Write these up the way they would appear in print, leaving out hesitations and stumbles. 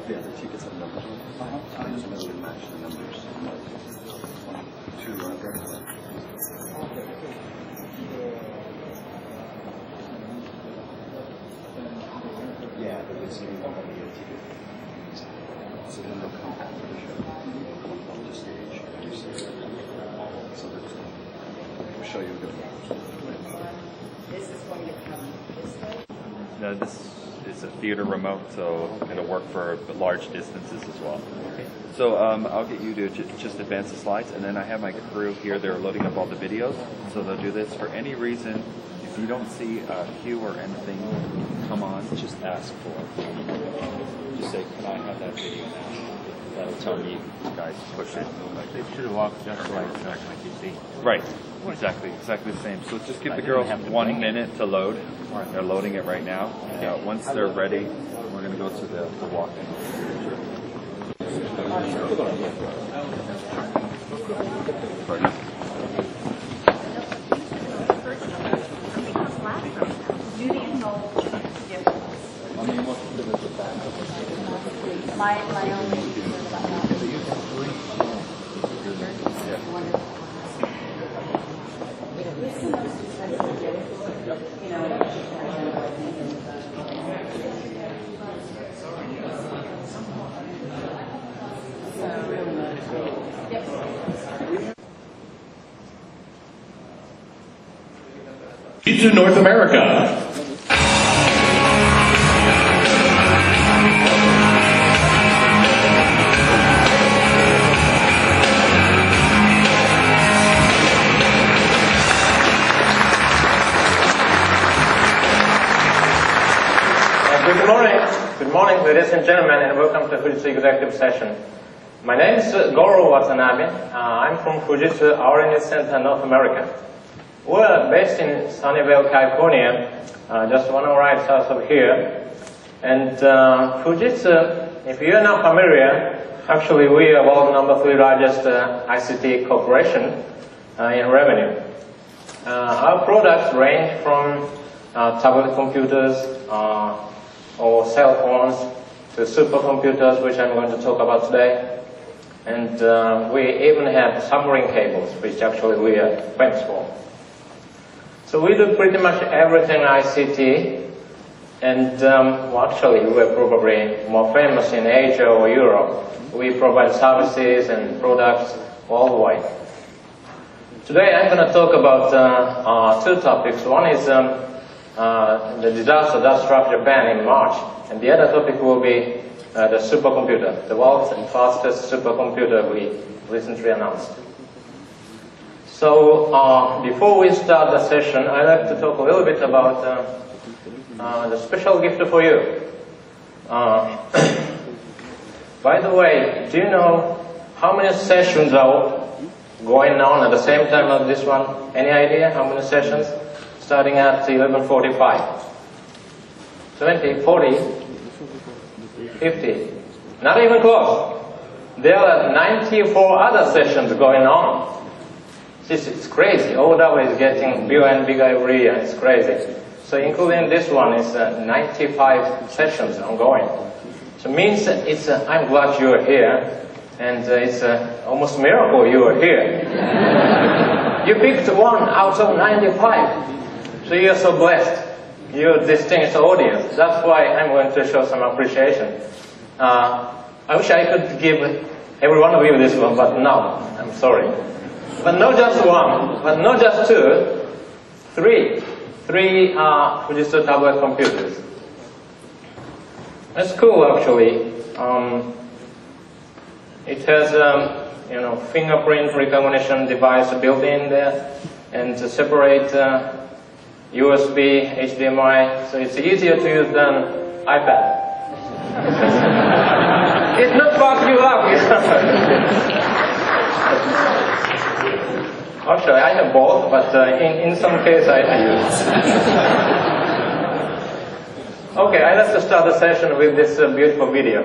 Yeah, the tickets have numbers on them. I just literally match the numbers. 2 right there. Yeah, but it's only one on your ticket. So then they'll come after the show. They'll come up on the stage. And you see so we'll show you a good one. This is going to come this way? No, this is a theater remote, so it'll work for large distances as well. So I'll get you to just advance the slides, and then I have my crew here. They're loading up all the videos, so they'll do this. For any reason, if you don't see a cue or anything come on, just ask for it. Just say, can I have that video now? That'll tell me you guys push it. They should have walked just like you see. Right, exactly the same. So just give the girls 1 minute to load. They're loading it right now. Once they're ready, we're going to go to the walk-in. My only concern about that is to North America. Good morning, ladies and gentlemen, and welcome to Fujitsu Executive Session. My name is Goro Watanabe. I'm from Fujitsu R&D Center, North America. We're based in Sunnyvale, California, just 1 hour ride south of here. And Fujitsu, if you're not familiar, actually we are world number 3 largest ICT corporation in revenue. Our products range from tablet computers or cell phones to supercomputers, which I'm going to talk about today. And we even have submarine cables, which actually we are famous for. So we do pretty much everything ICT, and well, actually we're probably more famous in Asia or Europe. We provide services and products worldwide. Today I'm going to talk about 2 topics. One is the disaster that struck Japan in March, and the other topic will be the supercomputer, the world's fastest supercomputer we recently announced. So before we start the session, I'd like to talk a little bit about the special gift for you. By the way, do you know how many sessions are going on at the same time as this one? Any idea how many sessions? Starting at 11:45. 20, 40, 50. Not even close. There are 94 other sessions going on. This is crazy. OW is getting bigger and bigger every year. It's crazy. So including this one is 95 sessions ongoing. So it means it's I'm glad you're here, and it's almost a miracle you are here. You picked 1 out of 95. So you're so blessed. You're a distinguished audience. That's why I'm going to show some appreciation. I wish I could give every one of you this one, but no, I'm sorry. But not just 1, but not just 2, 3. 3 Fujitsu tablet computers. That's cool, actually. It has fingerprint recognition device built in there, and to separate USB, HDMI, so it's easier to use than iPad. It's not fuck you up. Actually, I have both, but in some case I use. Okay, I'd like to start the session with this beautiful video.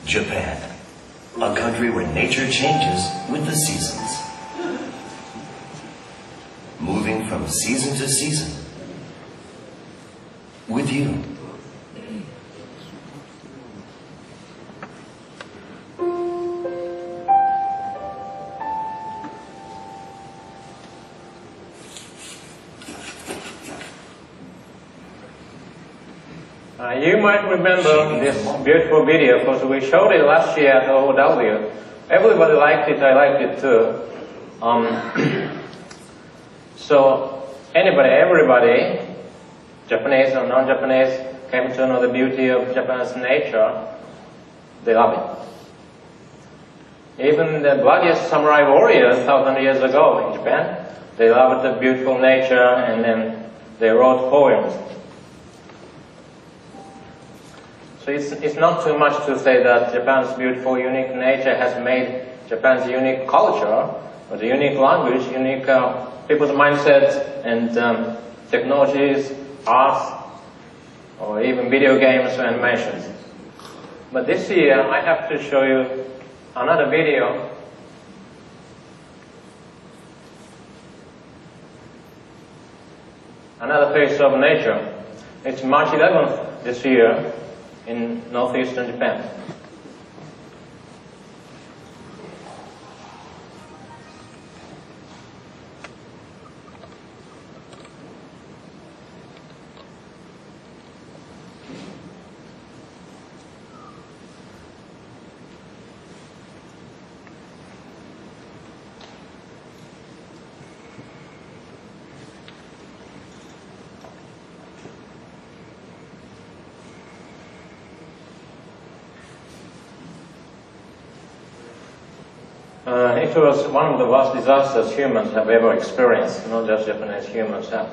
Japan, a country where nature changes with the seasons. Moving from season to season. With you. You might remember this beautiful video because we showed it last year at OW. Everybody liked it, I liked it too. So everybody, Japanese or non-Japanese, came to know the beauty of Japan's nature. They love it. Even the bloodiest samurai warriors 1,000 years ago in Japan, they loved the beautiful nature and then they wrote poems. So it's not too much to say that Japan's beautiful, unique nature has made Japan's unique culture, or the unique language, unique people's mindsets and technologies, arts, or even video games and animations. But this year I have to show you another video. Another face of nature. It's March 11th this year in northeastern Japan. It was one of the worst disasters humans have ever experienced, not just Japanese humans have.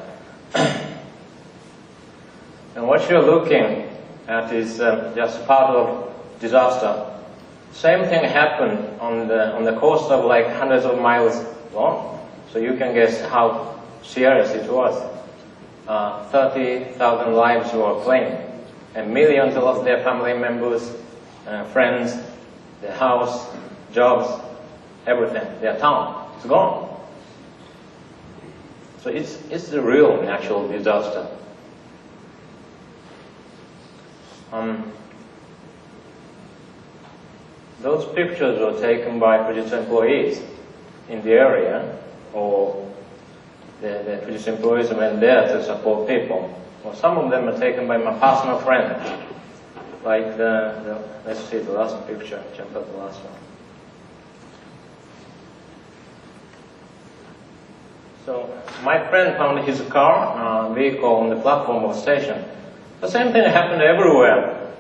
And what you're looking at is just part of disaster. Same thing happened on the coast of like hundreds of miles long, so you can guess how serious it was. 30,000 lives were claimed, and millions lost their family members, friends, their house, jobs, everything, their town, it's gone. So it's the real natural disaster. Those pictures were taken by Fujitsu employees in the area, or the Fujitsu employees went there to support people. Or some of them are taken by my personal friend, like let's see the last picture, jump up the last one. So my friend found his car, vehicle on the platform of the station. The same thing happened everywhere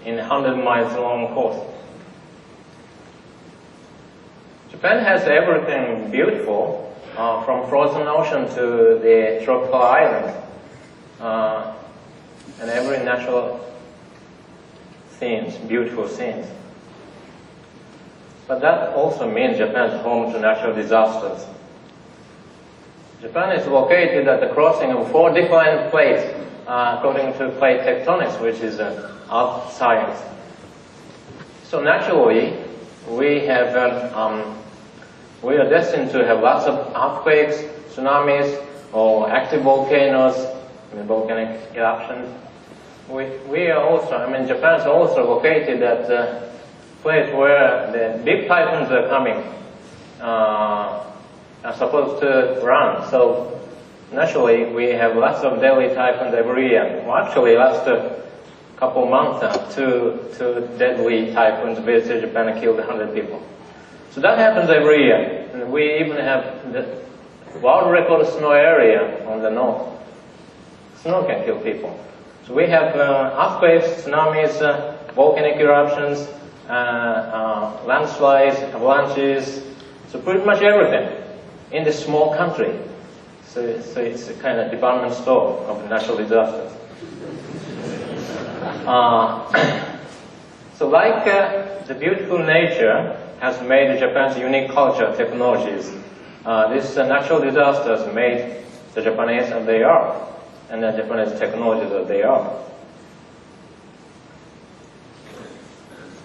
in 100 miles long coast. Japan has everything beautiful, from frozen ocean to the tropical islands, and every natural scenes, beautiful scenes. But that also means Japan is home to natural disasters. Japan is located at the crossing of 4 different plates, according to plate tectonics, which is earth science. So naturally, we are destined to have lots of earthquakes, tsunamis, or active volcanoes, volcanic eruptions. We are also, Japan is also located at the place where the big typhoons are coming. Are supposed to run. So naturally we have lots of deadly typhoons every year. Well, actually last couple months, two deadly typhoons visited Japan and killed 100 people. So that happens every year. And we even have the world record snow area on the north. Snow can kill people. So we have earthquakes, tsunamis, volcanic eruptions, landslides, avalanches, so pretty much everything in this small country. So it's a kind of department store of natural disasters. So like the beautiful nature has made Japan's unique culture, technologies, these natural disasters made the Japanese as they are, and the Japanese technologies as they are.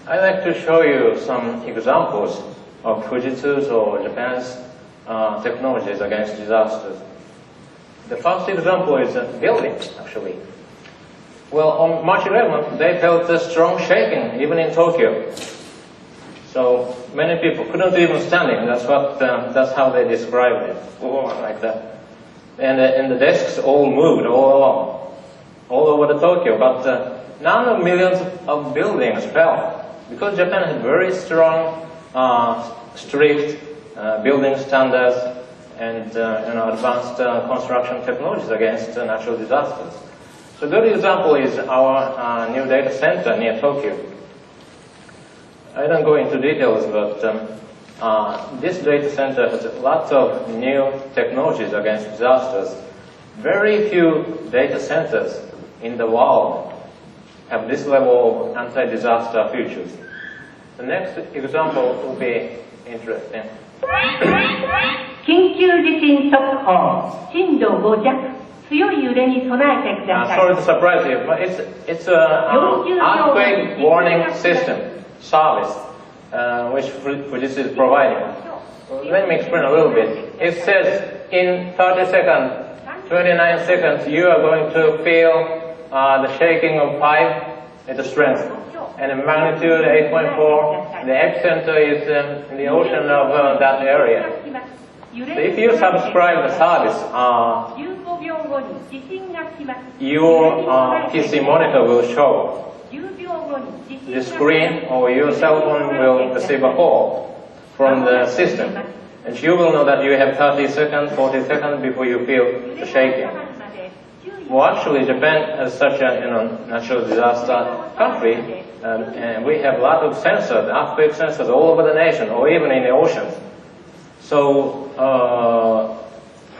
I'd like to show you some examples of Fujitsu's or Japan's technologies against disasters. The first example is buildings, actually. Well, on March 11th, they felt a strong shaking, even in Tokyo. So many people couldn't even stand it. That's how they described it, like that. And the desks all moved all along, all over the Tokyo. But millions of buildings fell because Japan had very strong, strict building standards and advanced construction technologies against natural disasters. So a good example is our new data center near Tokyo. I don't go into details, but this data center has lots of new technologies against disasters. Very few data centers in the world have this level of anti-disaster features. The next example will be interesting. 緊急地震速報、震度5弱、強い揺れに備えてください。 Sorry to surprise you, but it's an earthquake warning system service which Fujitsu is providing. Let me explain a little bit. It says in 30 seconds, 29 seconds, you are going to feel the shaking of 5 at the strength, and the magnitude 8.4. The epicenter is in the ocean of that area. So if you subscribe the service, your PC monitor will show the screen, or your cell phone will receive a call from the system, and you will know that you have 30 seconds, 40 seconds before you feel the shaking. Well, actually, Japan is such a natural disaster country, and we have a lot of sensors, earthquake sensors all over the nation, or even in the oceans. So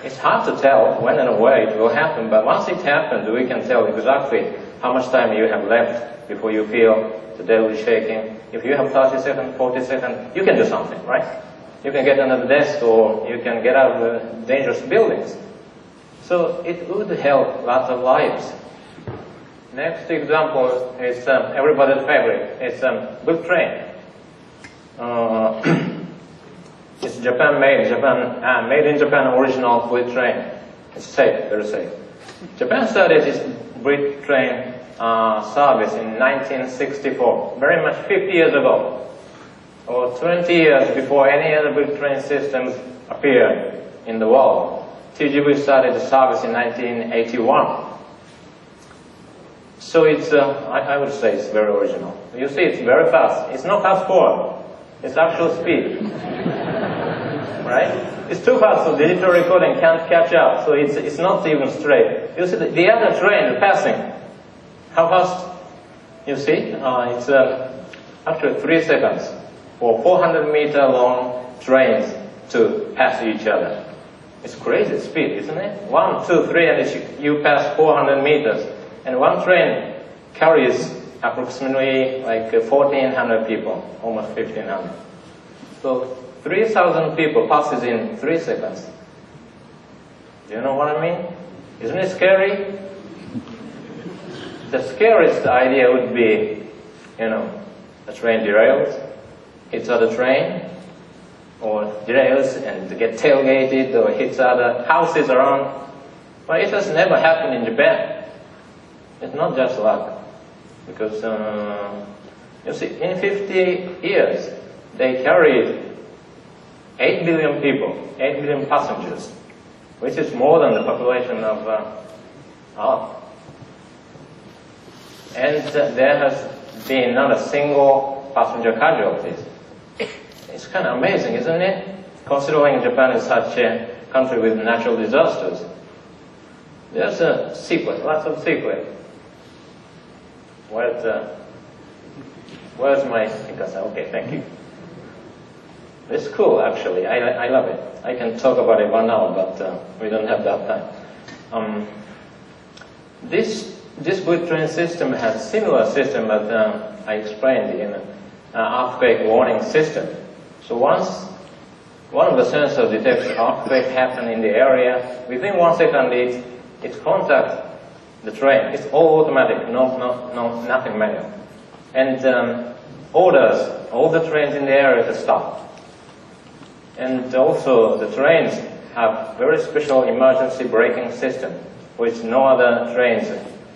it's hard to tell when and where it will happen, but once it happens, we can tell exactly how much time you have left before you feel the deadly shaking. If you have 30 seconds, 40 seconds, you can do something, right? You can get under the desk, or you can get out of the dangerous buildings. So it would help lots of lives. Next example is everybody's favorite. It's bullet train. It's made in Japan original bullet train. It's safe, very safe. Japan started this bullet train service in 1964, very much 50 years ago, or 20 years before any other bullet train systems appeared in the world. TGV started the service in 1981. So it's, I would say it's very original. You see, it's very fast. It's not fast forward. It's actual speed. Right? It's too fast, so digital recording can't catch up. So it's not even straight. You see, the other train passing. How fast? You see? It's actually 3 seconds for 400-meter long trains to pass each other. It's crazy speed, isn't it? 1, 2, 3, and you pass 400 meters. And one train carries approximately like 1,400 people, almost 1,500. So 3,000 people passes in 3 seconds. Do you know what I mean? Isn't it scary? The scariest idea would be, a train derails, hits other train, or derails and get tailgated or hits other houses around. But it has never happened in Japan. It's not just luck. Because, you see, in 50 years, they carried 8 billion people, 8 billion passengers, which is more than the population of Earth. And there has been not a single passenger casualties. It's kind of amazing, isn't it? Considering Japan is such a country with natural disasters. There's a secret, lots of secret. Where's my Mikasa? Okay, thank you. It's cool, actually. I love it. I can talk about it 1 hour, but we don't have that time. This bullet train system has similar system that I explained in earthquake warning system. So once one of the sensors detects earthquake happen in the area, within 1 second it contacts the train. It's all automatic, nothing manual. And orders all the trains in the area to stop. And also the trains have very special emergency braking system, which no other trains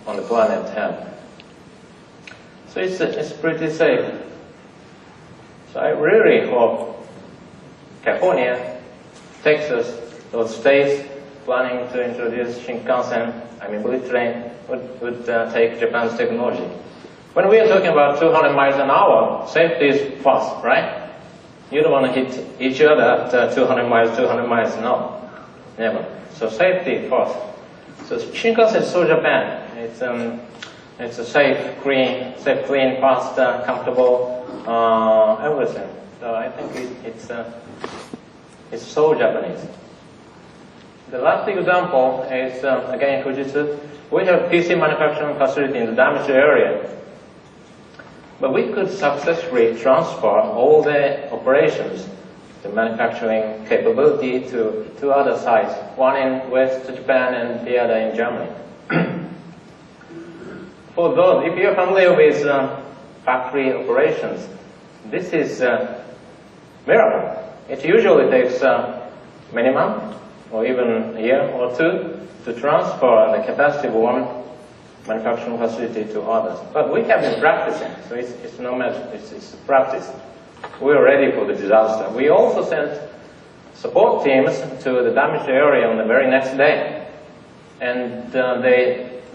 on the planet have. So it's pretty safe. So I really hope California, Texas, those states planning to introduce Shinkansen, bullet train, would take Japan's technology. When we are talking about 200 miles an hour, safety is first, right? You don't want to hit each other at 200 miles, no. Never. So safety first. So Shinkansen is so Japan. It's a safe, clean, fast, comfortable, everything. So I think it's so Japanese. The last example is, again, Fujitsu. We have PC manufacturing facility in the damaged area. But we could successfully transfer all the operations, the manufacturing capability to two other sites, one in West Japan and the other in Germany. For those, if you're familiar with factory operations, this is a miracle. It usually takes many months or even a year or two to transfer the capacity of one manufacturing facility to others. But we have been practicing, so it's no matter, it's practice. We're ready for the disaster. We also sent support teams to the damaged area on the very next day. And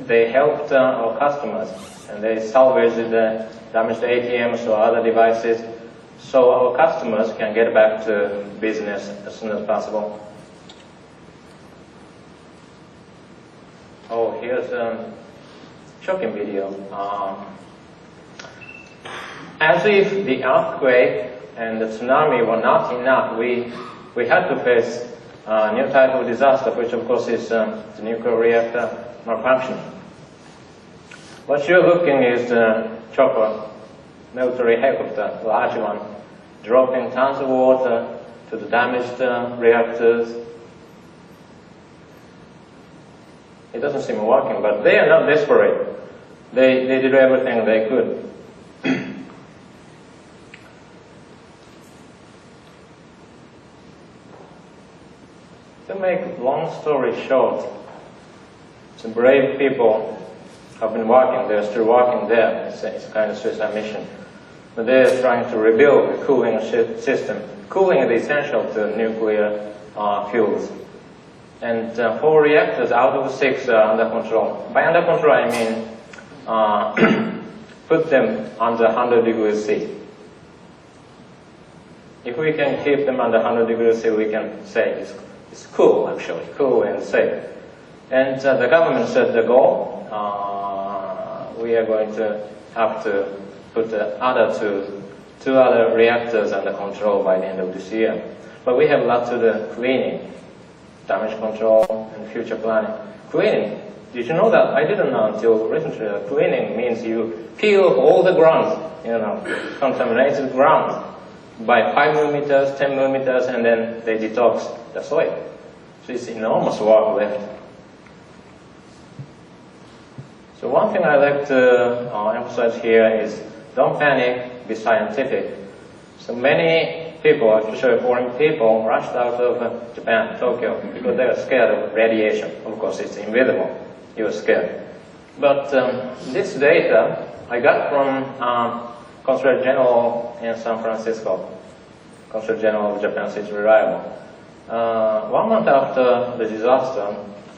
they helped our customers, and they salvaged the damaged ATMs or other devices, so our customers can get back to business as soon as possible. Oh, here's a shocking video. As if the earthquake and the tsunami were not enough, we had to face a new type of disaster, which of course is the nuclear reactor malfunction. What you're looking is the chopper, military helicopter, large one, dropping tons of water to the damaged reactors. It doesn't seem working, but they are not desperate. They did everything they could. To make long story short, some brave people have been working, they're still working there. It's a kind of suicide mission. But they're trying to rebuild the cooling system. Cooling is essential to nuclear fuels. And 4 reactors out of 6 are under control. By under control, I mean put them under 100 degrees C. If we can keep them under 100 degrees C, we can say it's cool, actually, cool and safe. And the government set the goal. We are going to have to put the two other reactors under control by the end of this year. But we have lots of the cleaning, damage control, and future planning. Cleaning, did you know that? I didn't know until recently. Cleaning means you peel all the ground, contaminated ground by 5 millimeters, 10 millimeters, and then they detox the soil. So it's enormous work left. So one thing I like to emphasize here is don't panic, be scientific. So many people, especially foreign people, rushed out of Japan, Tokyo, because they are scared of radiation. Of course, it's invisible. You're scared. But this data I got from Consulate General in San Francisco. Consulate General of Japan is reliable. 1 month after the disaster,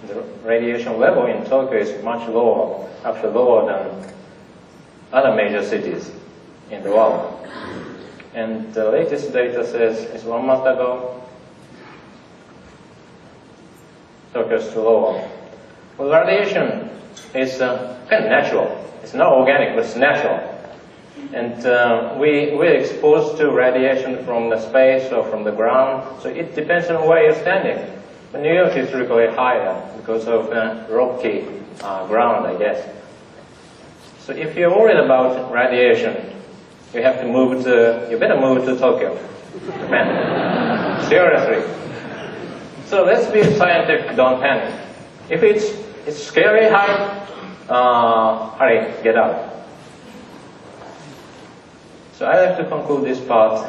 the radiation level in Tokyo is much lower, actually lower than other major cities in the world. And the latest data says it's 1 month ago, Tokyo is too lower. Well, radiation is kind of natural. It's not organic, but it's natural. And we're exposed to radiation from the space or from the ground, so it depends on where you're standing. But New York is really higher because of rocky ground, I guess. So if you're worried about radiation, you better move to Tokyo, Japan. Seriously. So let's be scientific, don't panic. If it's scary high, hurry, get out. So I'd like to conclude this part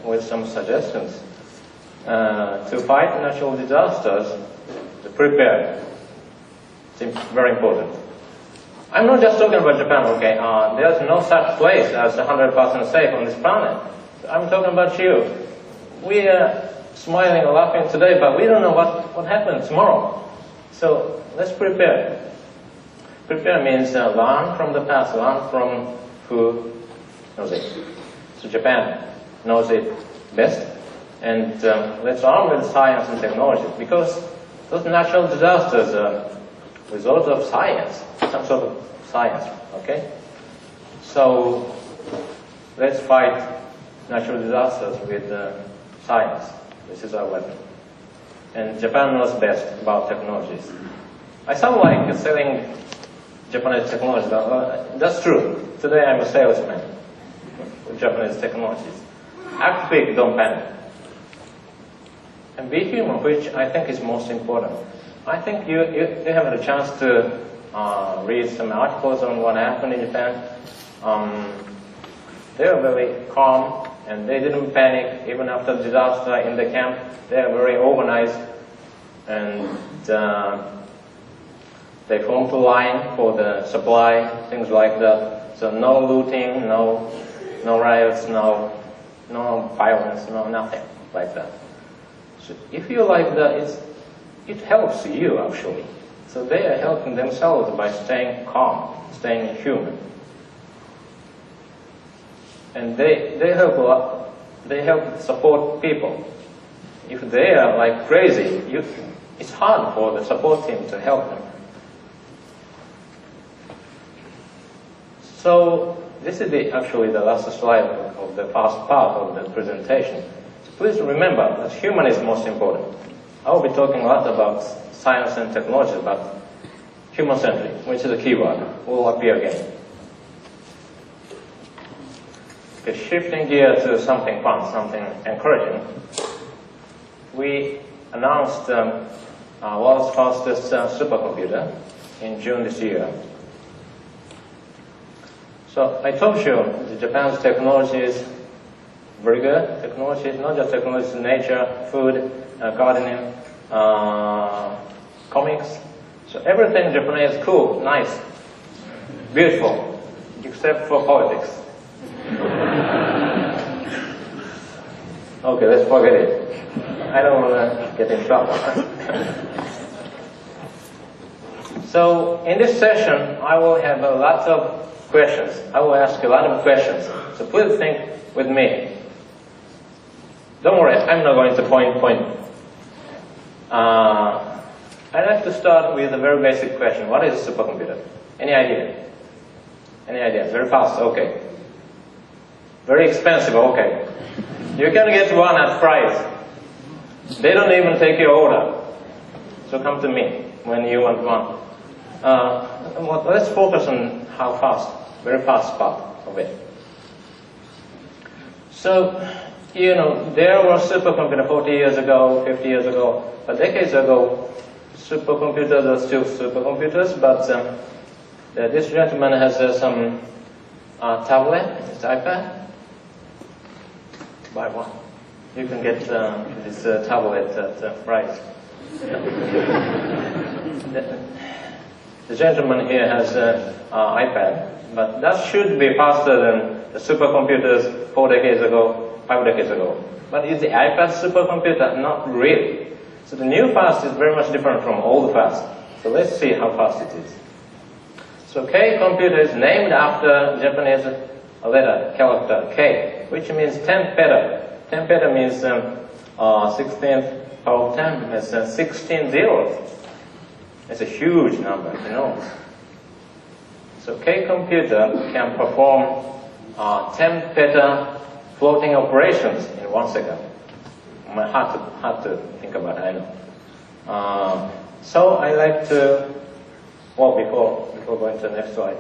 with some suggestions. To fight natural disasters, to prepare. It's very important. I'm not just talking about Japan, okay? There's no such place as 100% safe on this planet. I'm talking about you. We are smiling and laughing today, but we don't know what happens tomorrow. So let's prepare. Prepare means learn from the past, learn from who knows it. So Japan knows it best. And let's arm with science and technology, because those natural disasters are a result of science, some sort of science, okay? So let's fight natural disasters with science. This is our weapon. And Japan knows best about technologies. I sound like selling Japanese technology. That's true. Today I'm a salesman with Japanese technologies. Act quick, don't panic. And be human, which I think is most important. I think you have the chance to read some articles on what happened in Japan. They were very calm, and they didn't panic even after the disaster in the camp. They are very organized, and they formed a line for the supply, things like that. So no looting, no riots, no violence, no nothing like that. So if you like that, it helps you actually. So they are helping themselves by staying calm, staying human. And they help a lot. They help support people. If they are like crazy, it's hard for the support team to help them. So this is actually the last slide of the first part of the presentation. So please remember that human is most important. I will be talking a lot about science and technology, but human-centric, which is a keyword, will appear again. Okay, shifting gear to something fun, something encouraging. We announced our world's fastest supercomputer in June this year. So I told you that Japan's technology is very good. Technology, not just technology, nature, food, gardening, comics. So everything Japanese is cool, nice, beautiful, except for politics. Okay, let's forget it. I don't want to get in trouble. So in this session, I will have a lot of questions. I will ask a lot of questions. So please think with me. Don't worry, I'm not going to point. I'd like to start with a very basic question. What is a supercomputer? Any idea? Any idea? Very fast, okay. Very expensive, okay. You can get one at price. They don't even take your order. So come to me when you want one. Let's focus on how fast, very fast part of it. So, you know, there were supercomputers 40 years ago, 50 years ago, but decades ago, supercomputers are still supercomputers, but this gentleman has some tablet, his iPad. Buy one. You can get this tablet at price. The gentleman here has an iPad, but that should be faster than the supercomputers 4 decades ago, 5 decades ago. But is the iPad supercomputer? Not really. So the new fast is very much different from old fast. So let's see how fast it is. So K computer is named after Japanese letter, character K, which means 10 peta. 10 peta means 16th power of 10. It's 16 zeros. It's a huge number, enormous. So K computer can perform 10 peta floating operations in 1 second. Hard to think about it, I know. So I like to, well, before going to the next slide.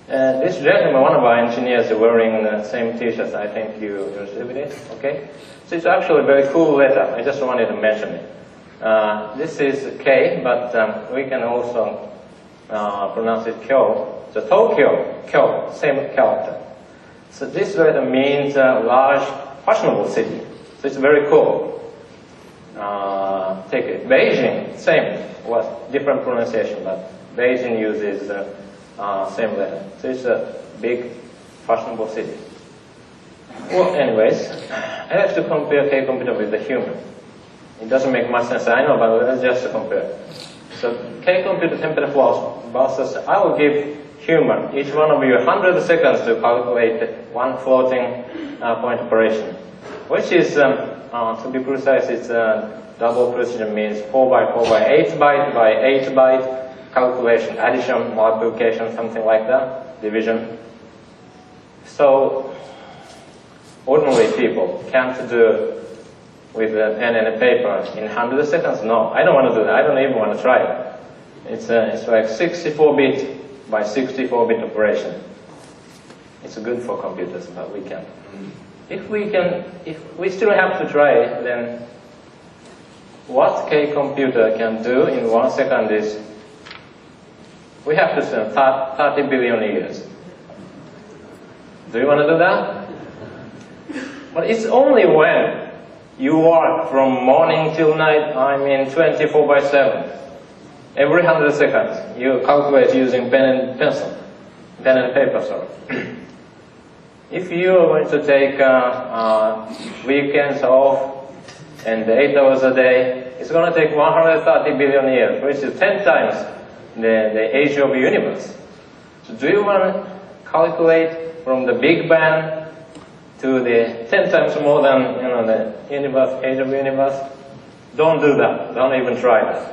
This gentleman, one of our engineers, is wearing the same t-shirt. I think you received it, okay? So it's actually a very cool letter. I just wanted to mention it. This is K, but we can also pronounce it Kyo. So Tokyo, Kyo, same character. So this letter means large, fashionable city. So it's very cool. Take it. Beijing, same, was different pronunciation, but Beijing uses same letter. So it's a big, fashionable city. Well, anyways, I have to compare K computer with the human. It doesn't make much sense, I know, but let's just compare. So K-computer 10 petaflops versus I will give human, each one of you 100 seconds to calculate one floating point operation, which is, to be precise, it's double precision, means 4 by 4 by 8 byte by 8 byte calculation, addition, multiplication, something like that, division. So ordinary people can't do with a pen and a paper in 100 seconds. No, I don't want to do that. I don't even want to try it. It's like 64-bit by 64-bit operation. It's good for computers, but we can't. If we still have to try it, then what K-computer can do in 1 second is we have to spend 30 billion years. Do you want to do that? But it's only when you work from morning till night, 24 by 7. Every 100 seconds, you calculate using pen and paper, sorry. If you are going to take weekends off and 8 hours a day, it's going to take 130 billion years, which is 10 times the age of the universe. So do you want to calculate from the Big Bang to the 10 times more than the universe, age of the universe? Don't do that. Don't even try that.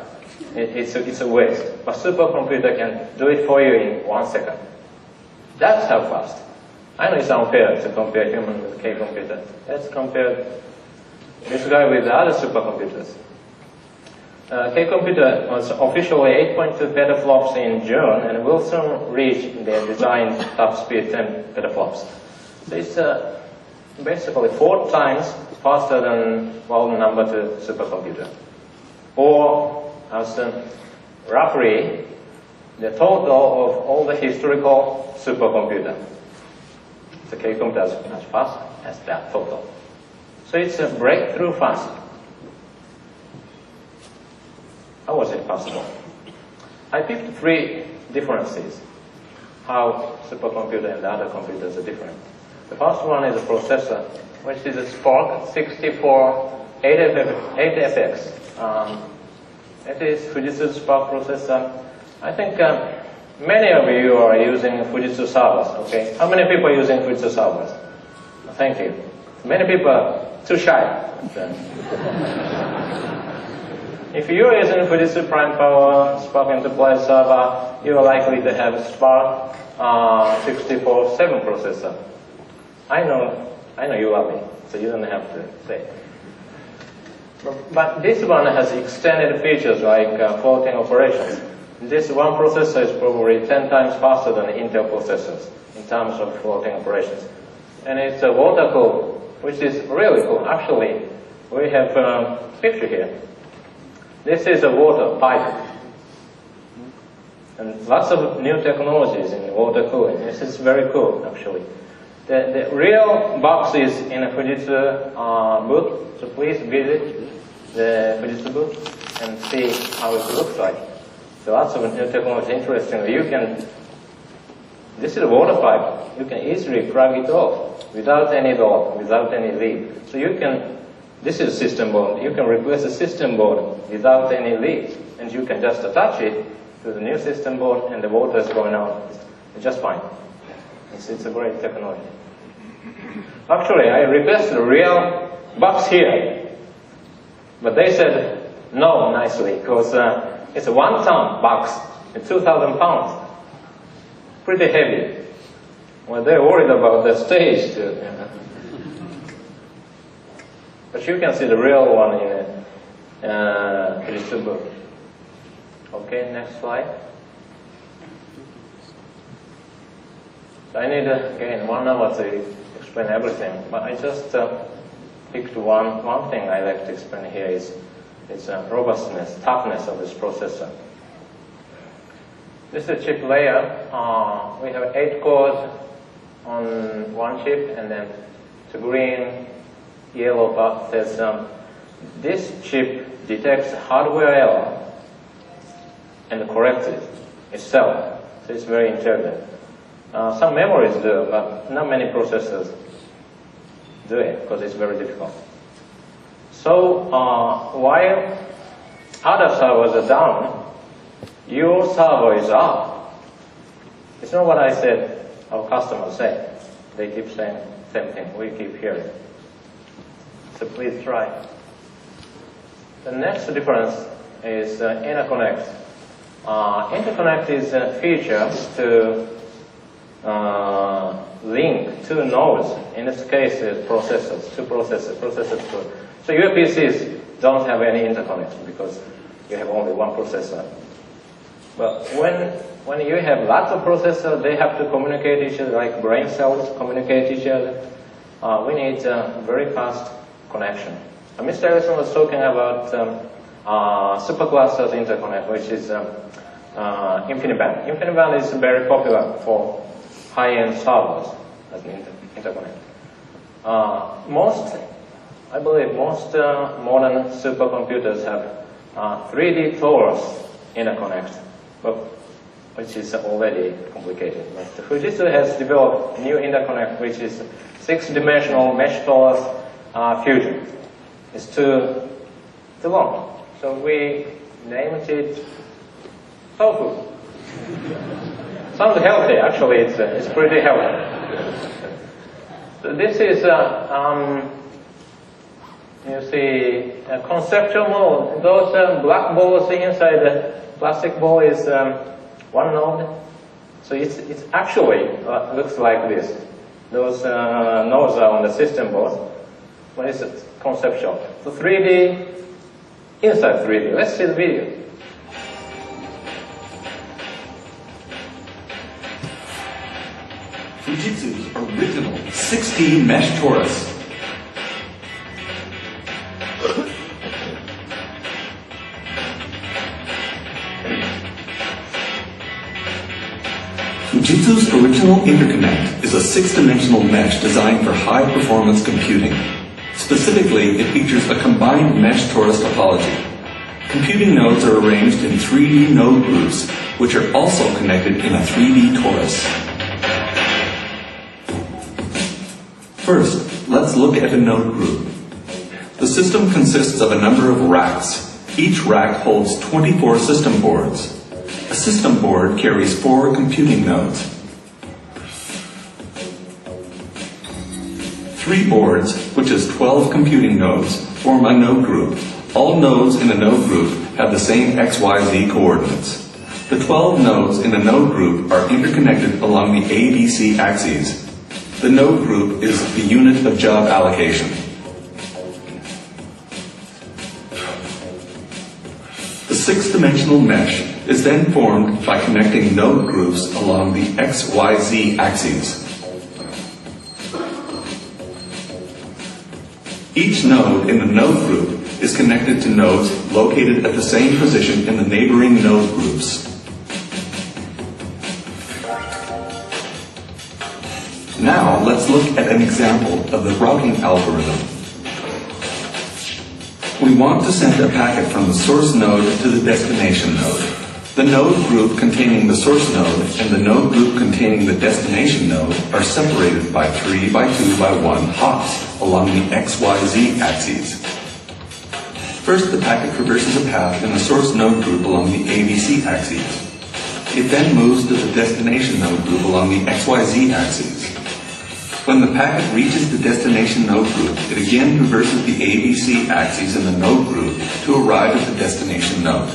It's a waste. But supercomputer can do it for you in 1 second. That's how fast. I know it's unfair to compare human with K-computer. Let's compare this guy with the other supercomputers. K-computer was officially 8.2 petaflops in June and will soon reach the designed top speed 10 petaflops. So it's basically 4 times faster than world number 2 supercomputer. Or as roughly the total of all the historical supercomputer. The K-computer is as fast as that total. So it's a breakthrough fast. How was it possible? I picked 3 differences how supercomputer and other computers are different. The first one is a processor, which is a Spark 64 8FX. It is Fujitsu's Spark processor. I think many of you are using Fujitsu servers, okay? How many people are using Fujitsu servers? Thank you. Many people are too shy. If you're using Fujitsu Prime Power Spark Enterprise server, you are likely to have Spark 64.7 processor. I know you love it, so you don't have to say. But this one has extended features like floating operations. This one processor is probably 10 times faster than Intel processors in terms of floating operations. And it's water cooled, which is really cool. Actually, we have a picture here. This is a water pipe. And lots of new technologies in water cooling. This is very cool, actually. The real box is in a Fujitsu booth, so please visit the Fujitsu booth and see how it looks like. So lots of new technology. Interestingly, this is a water pipe. You can easily plug it off without any door, without any lead. So this is a system board. You can replace the system board without any lead. And you can just attach it to the new system board and the water is going out. It's just fine. It's a great technology. Actually, I requested a real box here. But they said no nicely, because it's a 1-ton box, it's 2,000 pounds. Pretty heavy. Well, they're worried about the stage too. But you can see the real one in Fujitsu book. Okay, next slide. So I need, again, 1 hour to explain everything, but I just picked one thing I like to explain here is its robustness, toughness of this processor. This is a chip layer. We have 8 cores on one chip, and then the green, yellow part says this chip detects hardware error and corrects it itself. So it's very intelligent. Some memories do, but not many processors do it because it's very difficult. So while other servers are down, your server is up. It's not what I said, our customers say. They keep saying the same thing, we keep hearing. So please try. The next difference is interconnect. Interconnect is a feature to link two nodes. In this case, it's processors, two processors. So your PCs don't have any interconnect because you have only one processor. But when you have lots of processors, they have to communicate each other, like brain cells communicate each other. We need very fast connection. Mr. Ellison was talking about superclusters interconnect, which is InfiniBand. InfiniBand is very popular for high-end servers as an interconnect. I believe most modern supercomputers have 3D torus interconnect, but which is already complicated. But Fujitsu has developed new interconnect, which is 6-dimensional mesh torus fusion. It's too long, so we named it tofu. Sounds healthy, actually. It's pretty healthy. So this is you see a conceptual mode. Those black balls inside the plastic ball is one node. So it's actually looks like this. Those nodes are on the system board. What is it? Conceptual. So 3D, inside 3D. Let's see the video. Fujitsu's original 6D mesh torus. Fujitsu's original interconnect is a 6-dimensional mesh designed for high-performance computing. Specifically, it features a combined mesh torus topology. Computing nodes are arranged in 3D node groups, which are also connected in a 3D torus. First, let's look at a node group. The system consists of a number of racks. Each rack holds 24 system boards. A system board carries 4 computing nodes. 3 boards, which is 12 computing nodes, form a node group. All nodes in a node group have the same XYZ coordinates. The 12 nodes in a node group are interconnected along the ABC axes. The node group is the unit of job allocation. The 6-dimensional mesh is then formed by connecting node groups along the XYZ axes. Each node in the node group is connected to nodes located at the same position in the neighboring node groups. Now let's look at an example of the routing algorithm. We want to send a packet from the source node to the destination node. The node group containing the source node and the node group containing the destination node are separated by 3 by 2 by 1 hops along the XYZ axes. First, the packet traverses a path in the source node group along the ABC axes. It then moves to the destination node group along the XYZ axes. When the packet reaches the destination node group, it again traverses the ABC axes in the node group to arrive at the destination node.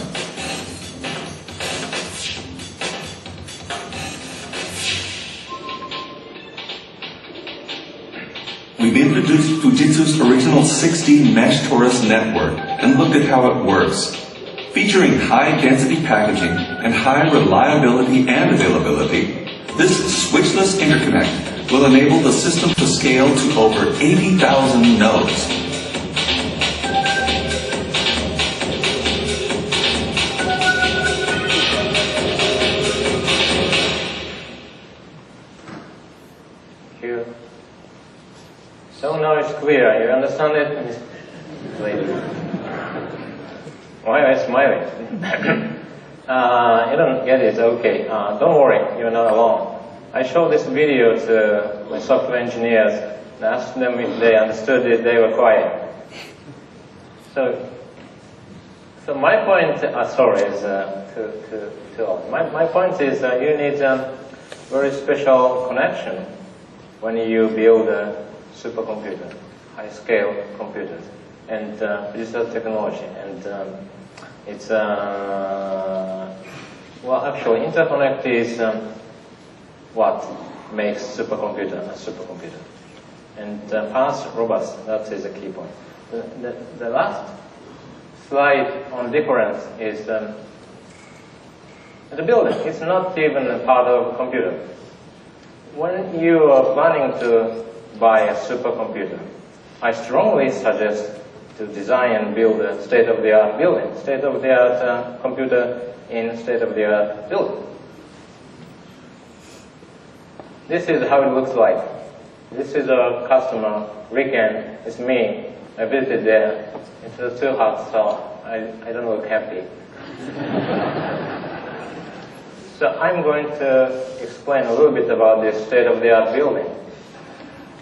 We've introduced Fujitsu's original 6D mesh torus network and looked at how it works. Featuring high-density packaging and high reliability and availability, this switchless interconnect will enable the system to scale to over 80,000 nodes. Thank you. So now it's clear. You understand it? Why are you smiling? You don't get it. Okay. Don't worry. You're not alone. I showed this video to my software engineers and asked them if they understood it. They were quiet. So So my point, my point is you need a very special connection when you build a supercomputer, high-scale computers, and digital technology. And it's well, actually, interconnect is what makes supercomputer a supercomputer, and fast, robust. That is a key point. The last slide on difference is the building. It's not even a part of a computer. When you are planning to buy a supercomputer, I strongly suggest to design and build a state-of-the-art building, state-of-the-art computer in state-of-the-art building. This is how it looks like. This is a customer, Riken, it's me. I visited there. It was too hot, so I don't look happy. So I'm going to explain a little bit about this state-of-the-art building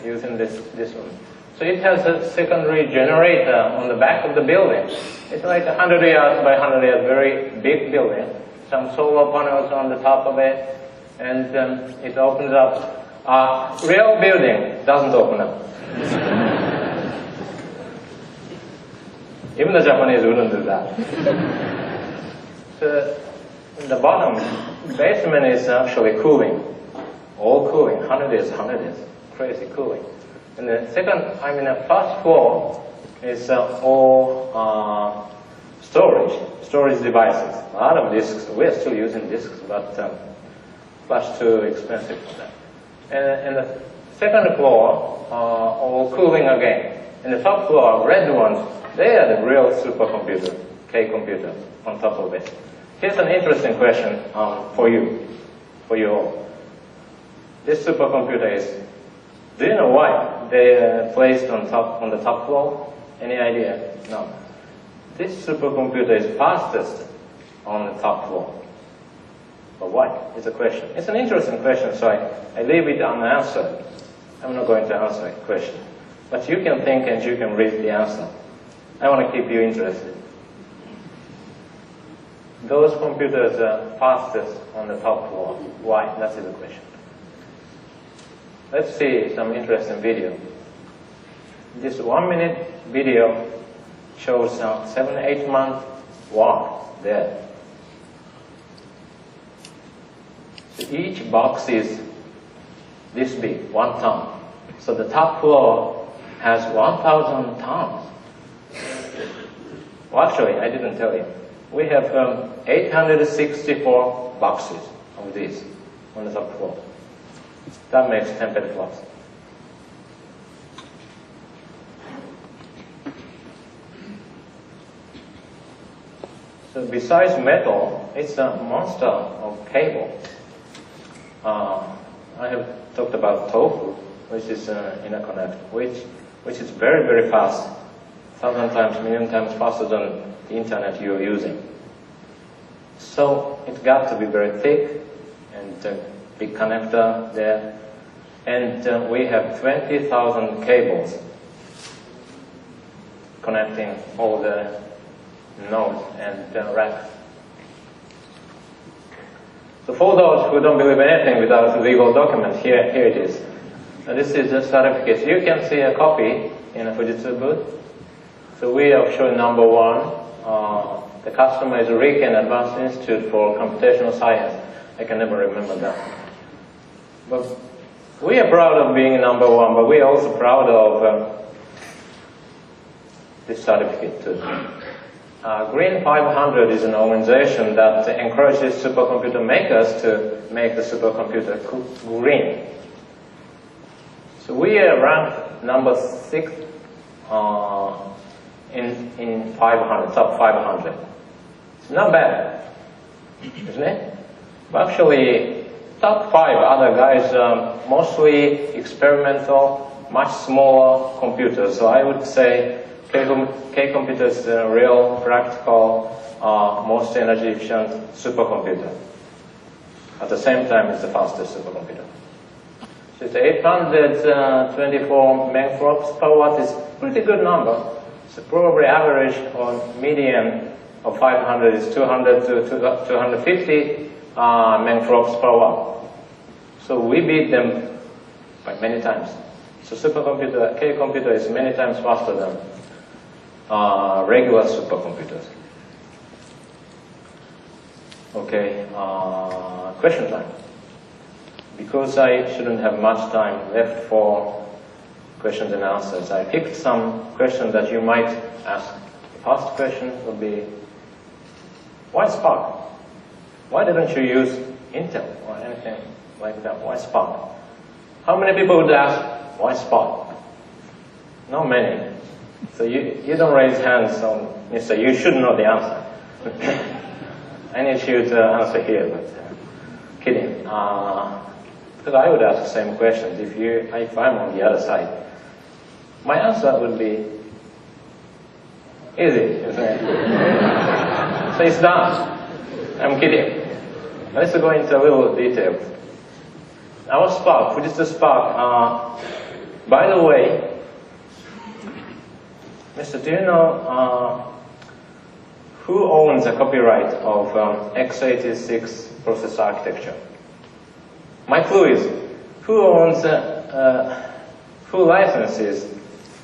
using this one. So it has a secondary generator on the back of the building. It's like 100 yards by 100 yards, very big building. Some solar panels on the top of it, and it opens up. Real building doesn't open up. Even the Japanese wouldn't do that. So in the bottom, basement is actually cooling. All cooling, 100 years, crazy cooling. And the second, the first floor is all storage devices. A lot of disks, we're still using disks, but flash too expensive for that. And the second floor, all cooling again. And the top floor, red ones, they are the real supercomputer, K computer, on top of it. Here's an interesting question for you all. This supercomputer is, do you know why they are placed on the top floor? Any idea? No. This supercomputer is fastest on the top floor. But why? It's a question. It's an interesting question, so I leave it unanswered. I'm not going to answer the question. But you can think and you can read the answer. I want to keep you interested. Those computers are fastest on the top floor. Why? That is the question. Let's see some interesting video. This 1-minute video shows 7-8 month work there. So each box is this big, 1 ton. So the top floor has 1,000 tons. Well, actually, I didn't tell you. We have 864 boxes of these on the top floor. That makes 10 petaflops. So besides metal, it's a monster of cable. I have talked about tofu, which is interconnect, which is very, very fast, 1,000 times, million times faster than the internet you're using. So it's got to be very thick and big connector there. And we have 20,000 cables connecting all the nodes and racks. So for those who don't believe anything without a legal document, here it is. Now this is the certificate. You can see a copy in a Fujitsu booth. So we are showing number 1. The customer is Riken Advanced Institute for Computational Science. I can never remember that. But we are proud of being number 1, but we are also proud of this certificate too. Green 500 is an organization that encourages supercomputer makers to make the supercomputer green. So we are ranked number 6 in 500, top 500. It's not bad, isn't it? But actually, top 5 other guys are mostly experimental, much smaller computers. So I would say K computer is a real, practical, most energy efficient supercomputer. At the same time, it's the fastest supercomputer. So it's 824 megaflops per watt is a pretty good number. So probably average or median of 500 is 200 to 250 megaflops per watt. So we beat them by many times. So supercomputer, K computer is many times faster than regular supercomputers. Okay, question time. Because I shouldn't have much time left for questions and answers, I picked some questions that you might ask. The first question would be, why Spark? Why didn't you use Intel or anything like that? Why Spark? How many people would ask, why Spark? Not many. So you don't raise hands on me, so you should know the answer. I need you to answer here, but kidding. Because I would ask the same questions if I'm on the other side. My answer would be easy, isn't it? So it's done. I'm kidding. Let's go into a little detail. Our Spark, Fujitsu Spark. By the way, Mister, do you know who owns the copyright of x86 processor architecture? My clue is, who owns, who licenses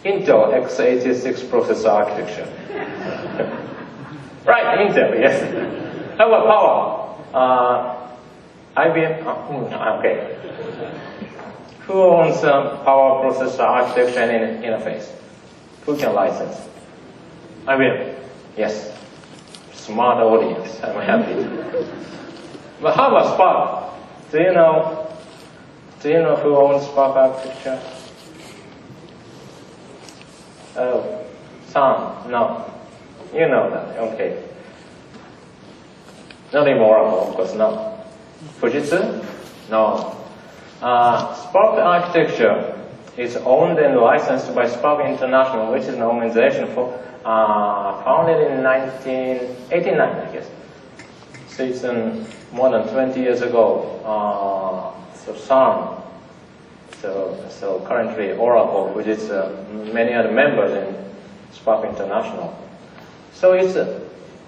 Intel x86 processor architecture? Right, Intel, yes. How about Power? IBM, okay. Who owns Power processor architecture and interface? Who can license? IBM, yes. Smart audience, I'm happy. But how about Spark? Do you know who owns Spark architecture? Oh, Sun, no. You know that, okay. Not even Oracle, of course, no. Fujitsu? No. Spark architecture is owned and licensed by Spark International, which is an organization founded in 1989, I guess. So it's more than 20 years ago. So Sun, so currently Oracle, which is many other members in Spark International. So it's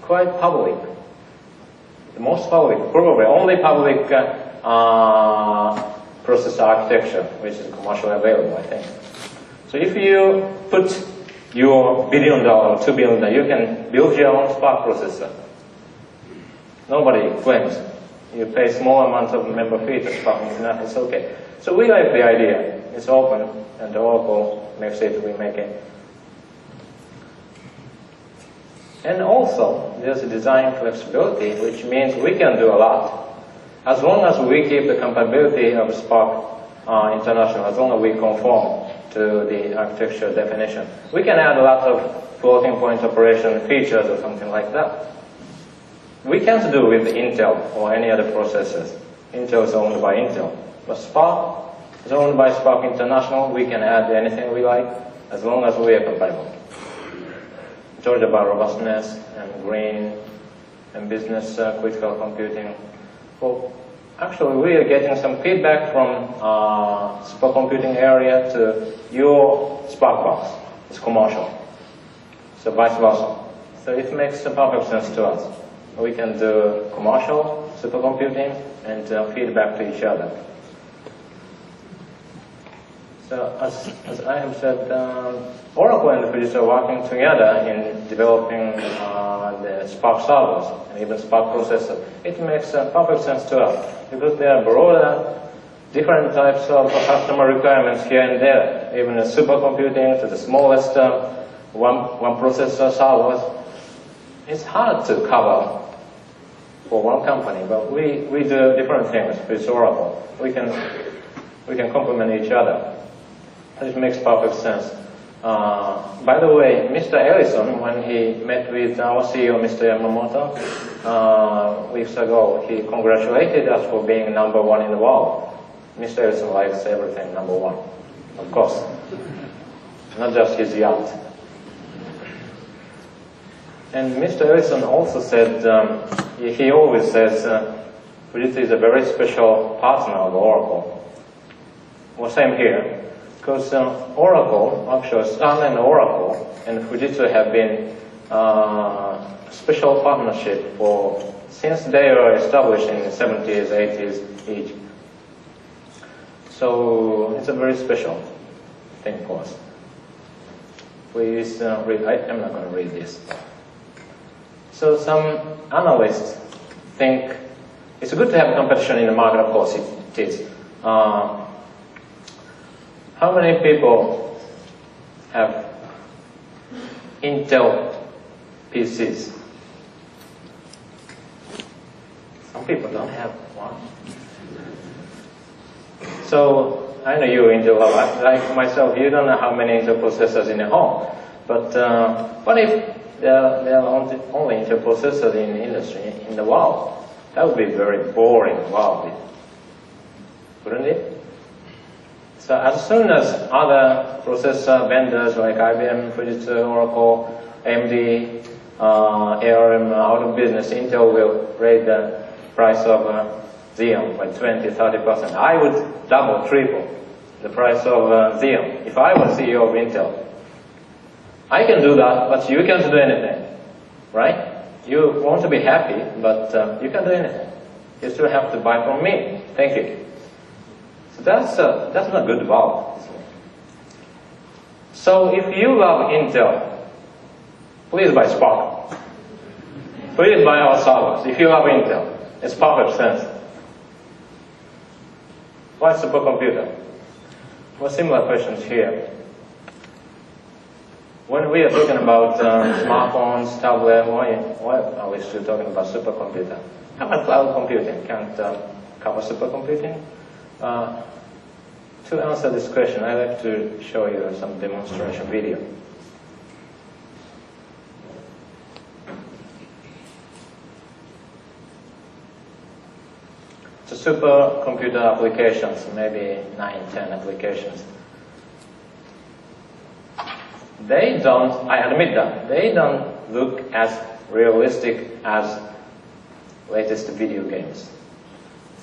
quite public. The most public, probably only public processor architecture, which is commercially available, I think. So if you put your $1 billion or $2 billion, you can build your own Spark processor. Nobody claims. You pay small amounts of member fee to Spark International, it's okay. So we like the idea. It's open, and Oracle makes it, we make it. And also, there's a design flexibility, which means we can do a lot. As long as we keep the compatibility of Spark International, as long as we conform to the architecture definition, we can add a lot of floating point operation features or something like that. We can't do with Intel or any other processors. Intel is owned by Intel. But Spark is owned by Spark International. We can add anything we like as long as we are compatible. We talked about robustness and green and business critical computing. Well, actually, we are getting some feedback from supercomputing area to your Spark box. It's commercial. So vice versa. So it makes perfect sense to us. We can do commercial supercomputing and feedback to each other. So as I have said, Oracle and Fujitsu are working together in developing the Spark servers and even Spark processor. It makes perfect sense to us because there are broader, different types of customer requirements here and there. Even the supercomputing to the smallest one processor servers. It's hard to cover for one company, but we do different things with Oracle. We can complement each other. It makes perfect sense. By the way, Mr. Ellison, when he met with our CEO, Mr. Yamamoto, weeks ago, he congratulated us for being #1 in the world. Mr. Ellison likes everything #1, of course, not just his yacht. And Mr. Ellison also said, he always says, Fujitsu is a very special partner of Oracle. Well, same here, because Oracle, actually Sun and Oracle and Fujitsu have been special partnership since they were established in the 70s, 80s each. So it's a very special thing for us. Please read. I'm not going to read this. So some analysts think it's good to have competition in the market. Of course it is. How many people have Intel PCs? Some people don't have one. So I know you're Intel lover. Like myself, you don't know how many Intel processors in the home. But what if there are only Intel processors in the industry, in the world? That would be very boring world, wouldn't it? So as soon as other processor vendors like IBM, Fujitsu, Oracle, AMD, ARM are out of business, Intel will raise the price of Xeon by 20–30%. I would double, triple the price of Xeon if I was CEO of Intel. I can do that, but you can't do anything, right? You want to be happy, but you can't do anything. You still have to buy from me. Thank you. So that's not good value. So if you love Intel, please buy Spark. Please buy our servers. If you love Intel, it's perfect sense. Why supercomputer? Well, similar questions here. When we are talking about smartphones, tablets, why are we still talking about supercomputer? How about cloud computing? Can't cover supercomputing? To answer this question, I'd like to show you some demonstration video. The supercomputer applications, maybe 9–10 applications. They don't, I admit that, they don't look as realistic as latest video games.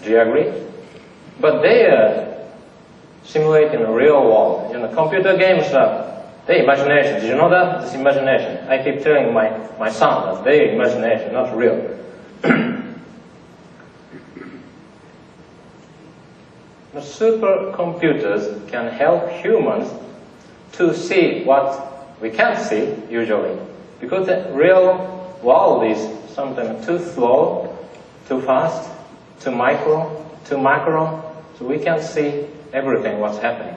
Do you agree? But they are simulating the real world. You know, computer games are their imagination. Did you know that? It's imagination. I keep telling my son that their imagination, not real. The supercomputers can help humans to see what we can't see usually, because the real world is sometimes too slow, too fast, too macro, so we can't see everything what's happening.